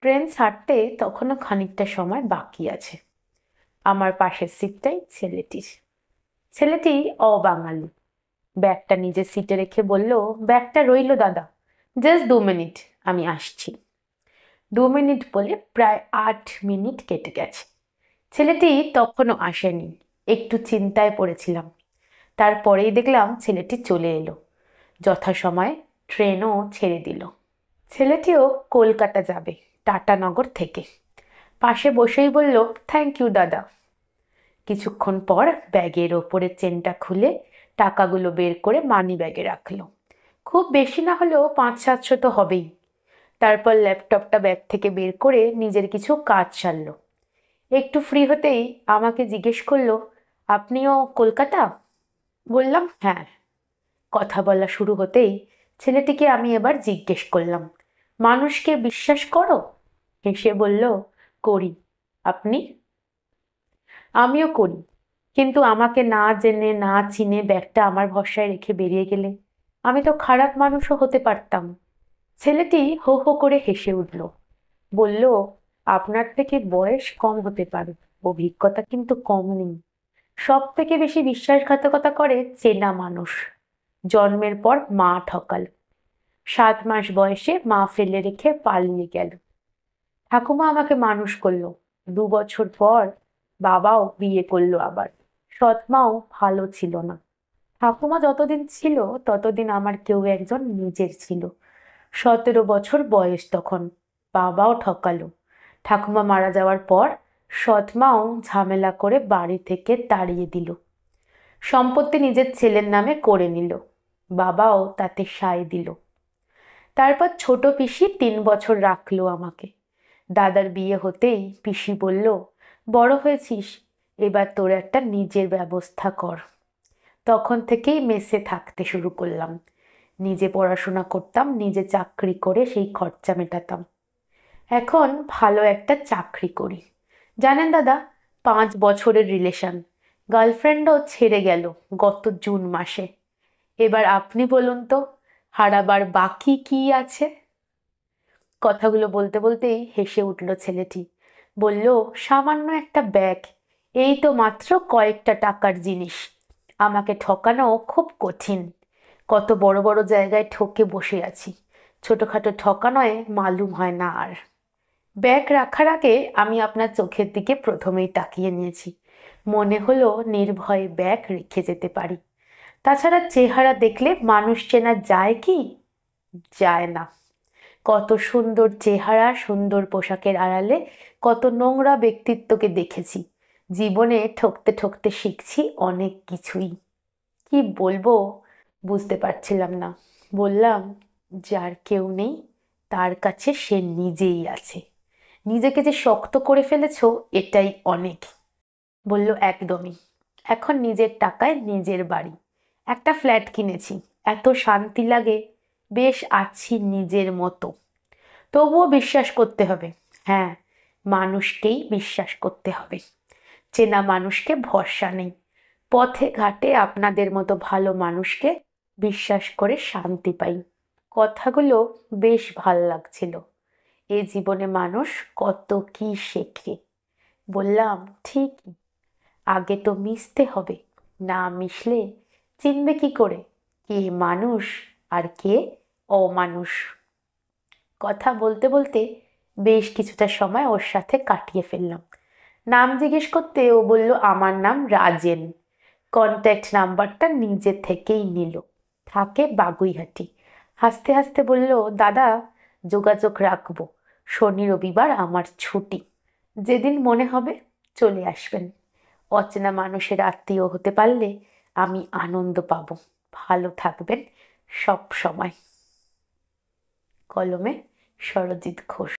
Train ছাড়তে তখনও খানিকটা সময় বাকি আছে। আমার পাশের সিটটাই ছেলেটির। ছেলেটি অবাঙালি। ব্যাগটা নিজের সিটে রেখে বলল, ব্যাগটা রইল দাদা, জাস্ট 2 মিনিট, আমি আসছি। 2 মিনিট বলে প্রায় 8 মিনিট কেটে গেছে। ছেলেটি তখনও আসেনি। একটু চিন্তায় পড়েছিলাম। তারপরেই দেখলাম ছেলেটি চলে এলো। যথাসময়ে ট্রেনও ছেড়ে দিল। ছেলেটিও কলকাতা যাবে, টাটানগর থেকে। পাশে বসেই বলল, থ্যাংক ইউ দাদা। কিছুক্ষণ পর ব্যাগের ওপরে চেনটা খুলে টাকাগুলো বের করে মানি ব্যাগে রাখলো। খুব বেশি না হলেও 500-700 তো হবেই। তারপর ল্যাপটপটা ব্যাগ থেকে বের করে নিজের কিছু কাজ সারলো। একটু ফ্রি হতেই আমাকে জিজ্ঞেস করলো, আপনিও কলকাতা? বললাম হ্যাঁ। কথা বলা শুরু হতেই ছেলেটিকে আমি এবার জিজ্ঞেস করলাম, মানুষকে বিশ্বাস করো? হেসে বলল, করি। আপনি? আমিও করি, কিন্তু আমাকে না জেনে না চিনে ব্যাগটা আমার ভরসায় রেখে বেরিয়ে গেলে আমি তো খারাপ মানুষও হতে পারতাম। ছেলেটি হো হো করে হেসে উঠল। বলল, আপনার থেকে বয়স কম হতে পারে, অভিজ্ঞতা কিন্তু কম নেই। সব থেকে বেশি বিশ্বাসঘাতকতা করে চেনা মানুষ। জন্মের পর মা ঠকাল, 7 মাস বয়সে মা ফেলে রেখে পালিয়ে গেল। ঠাকুমা আমাকে মানুষ করলো। 2 বছর পর বাবাও বিয়ে করলো আবার। সৎ মাও ভালো ছিল না। ঠাকুমা যতদিন ছিল ততদিন আমার কেউ একজন নিজের ছিল। 17 বছর বয়স তখন। বাবাও ঠকালো। ঠাকুমা মারা যাওয়ার পর সৎ মাও ঝামেলা করে বাড়ি থেকে তাড়িয়ে দিল। সম্পত্তি নিজের ছেলের নামে করে নিল। বাবাও তাতে সায় দিল। তারপর ছোট পিসি 3 বছর রাখলো আমাকে। দাদার বিয়ে হতেই পিসি বলল, বড় হয়েছিস, এবার তোর একটা নিজের ব্যবস্থা কর। তখন থেকেই মেসে থাকতে শুরু করলাম। নিজে পড়াশোনা করতাম, নিজে চাকরি করে সেই খরচা মেটাতাম। এখন ভালো একটা চাকরি করি। জানেন দাদা, 5 বছরের রিলেশন, গার্লফ্রেন্ডও ছেড়ে গেল গত জুন মাসে। এবার আপনি বলুন তো, হারাবার বাকি কি আছে? কথাগুলো বলতে বলতেই হেসে উঠল ছেলেটি। বলল, সামান্য একটা ব্যাগ, এই তো মাত্র কয়েকটা টাকার জিনিস। আমাকে ঠকানো খুব কঠিন। কত বড় বড় জায়গায় ঠকে বসে আছি, ছোটখাটো ঠকানোয় মালুম হয় না আর। ব্যাগ রাখার আগে আমি আপনার চোখের দিকে প্রথমেই তাকিয়ে নিয়েছি। মনে হলো নির্ভয়ে ব্যাগ রেখে যেতে পারি। তাছাড়া চেহারা দেখলে মানুষ চেনা যায় কি? যায় না। কত সুন্দর চেহারা, সুন্দর পোশাকের আড়ালে কত নোংরা ব্যক্তিত্বকে দেখেছি। জীবনে ঠকতে ঠকতে শিখছি অনেক কিছুই। কি বলবো বুঝতে পারছিলাম না। বললাম, যার কেউ নেই তার কাছে সে নিজেই আছে। নিজেকে যে শক্ত করে ফেলেছো এটাই অনেক। বলল, একদমই। এখন নিজের টাকায় নিজের বাড়ি, একটা ফ্ল্যাট কিনেছি। এত শান্তি লাগে, বেশ আছি নিজের মতো। তবুও বিশ্বাস করতে হবে। হ্যাঁ, মানুষকেই বিশ্বাস করতে হবে। চেনা মানুষকে ভরসা নেই। পথে ঘাটে আপনাদের মতো ভালো মানুষকে বিশ্বাস করে শান্তি পাই। কথাগুলো বেশ ভাল লাগছিল। এ জীবনে মানুষ কত কি শেখে। বললাম, ঠিকই, আগে তো মিশতে হবে, না মিশলে চিনবে কি করে কে মানুষ আর কে অমানুষ? কথা বলতে বলতে বেশ কিছুটা সময় ওর সাথে কাটিয়ে ফেললাম। নাম জিজ্ঞেস করতে ও বলল, আমার নাম রাজেন। কন্ট্যাক্ট নাম্বারটা নিজে থেকেই নিল। থাকে বাগুইহাটি। হাসতে হাসতে বলল, দাদা, যোগাযোগ রাখবো। শনি রবিবার আমার ছুটি। যেদিন মনে হবে চলে আসবেন। অচেনা মানুষের আত্মীয় হতে পারলে আমি আনন্দ পাবো। ভালো থাকবেন সব সময়। কলমে, সরজিৎ ঘোষ।